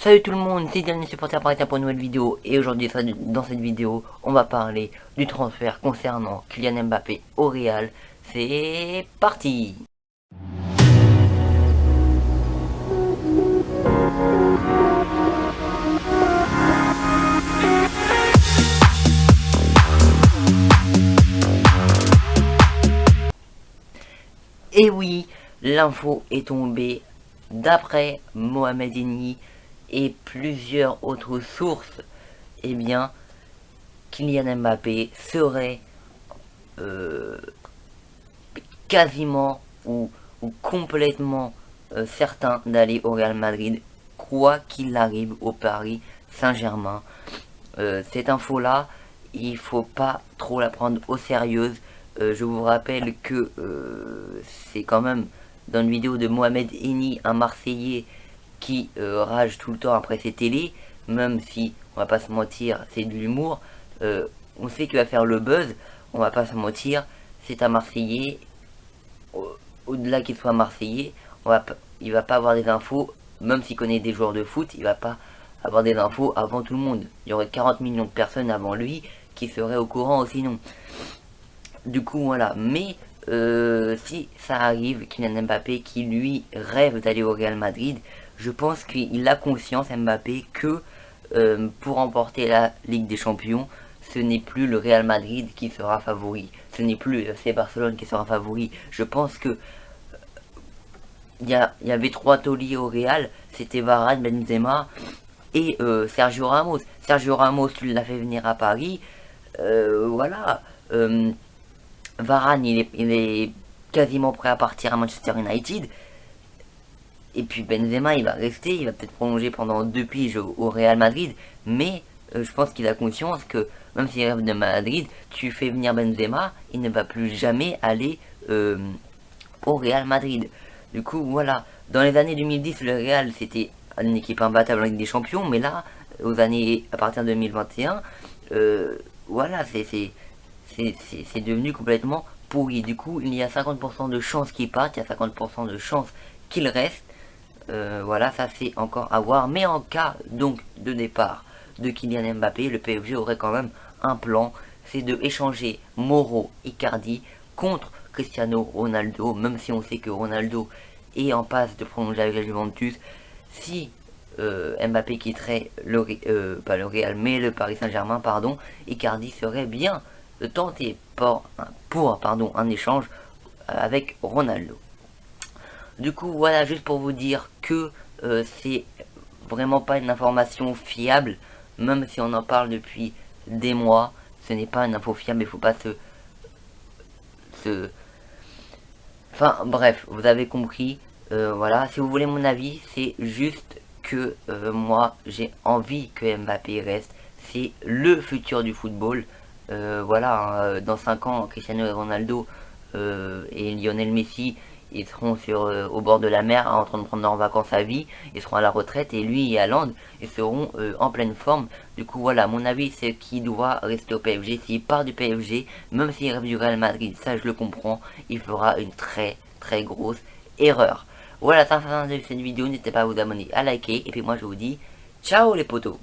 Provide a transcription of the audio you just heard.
Salut tout le monde, c'est Dernier Supporter Parisien pour une nouvelle vidéo. Et aujourd'hui, dans cette vidéo, on va parler du transfert concernant Kylian Mbappé au Real. C'est parti! Et oui, l'info est tombée d'après Mohamed Eni et plusieurs autres sources. Eh bien, Kylian Mbappé serait quasiment ou complètement certain d'aller au Real Madrid, quoi qu'il arrive au Paris Saint-Germain. Cette info-là, il faut pas trop la prendre au sérieux. Je vous rappelle que c'est quand même dans une vidéo de Mohamed Eni, un Marseillais qui rage tout le temps après ses télés, même si, on va pas se mentir, c'est de l'humour. On sait qu'il va faire le buzz, on va pas se mentir, c'est un Marseillais. Au-delà qu'il soit Marseillais, il va pas avoir des infos, même s'il connaît des joueurs de foot, il va pas avoir des infos avant tout le monde. Il y aurait 40 millions de personnes avant lui qui seraient au courant sinon. Du coup voilà, mais si ça arrive, Kylian Mbappé qui lui rêve d'aller au Real Madrid, je pense qu'il a conscience, Mbappé, que pour remporter la Ligue des Champions, ce n'est plus le Real Madrid qui sera favori, ce n'est plus FC Barcelone qui sera favori. Je pense que il y avait trois tauliers au Real, c'était Varane, Benzema et Sergio Ramos. Sergio Ramos, tu l'as fait venir à Paris, voilà. Varane, il est quasiment prêt à partir à Manchester United. Et puis Benzema, il va rester, il va peut-être prolonger pendant 2 piges au Real Madrid. Mais je pense qu'il a conscience que même s'il rêve de Madrid, tu fais venir Benzema, il ne va plus jamais aller au Real Madrid. Du coup, voilà. Dans les années 2010, le Real, c'était une équipe imbattable en Ligue des Champions. Mais là, à partir de 2021, voilà, c'est devenu complètement pourri. Du coup, il y a 50% de chances qu'il parte, il y a 50% de chances qu'il reste. Voilà, ça c'est encore à voir. Mais en cas donc de départ de Kylian Mbappé, le PSG aurait quand même un plan. C'est de échanger Mauro Icardi contre Cristiano Ronaldo. Même si on sait que Ronaldo est en passe de prolonger avec la Juventus. Si Mbappé quitterait pas le Real mais le Paris Saint-Germain, pardon, Icardi serait bien tenté pour un échange avec Ronaldo. Du coup, voilà, juste pour vous dire que c'est vraiment pas une information fiable, même si on en parle depuis des mois, ce n'est pas une info fiable, il faut pas Enfin, bref, vous avez compris, voilà, si vous voulez mon avis, c'est juste que moi, j'ai envie que Mbappé reste, c'est le futur du football, voilà, hein, dans 5 ans, Cristiano Ronaldo et Lionel Messi, ils seront au bord de la mer en train de prendre leurs vacances à vie, ils seront à la retraite et lui et Haaland, ils seront en pleine forme. Du coup voilà, mon avis c'est qu'il doit rester au PSG. S'il part du PSG, même s'il rêve du Real Madrid, ça je le comprends, il fera une très très grosse erreur. Voilà, c'est la fin de cette vidéo, n'hésitez pas à vous abonner, à liker, et puis moi je vous dis ciao les potos.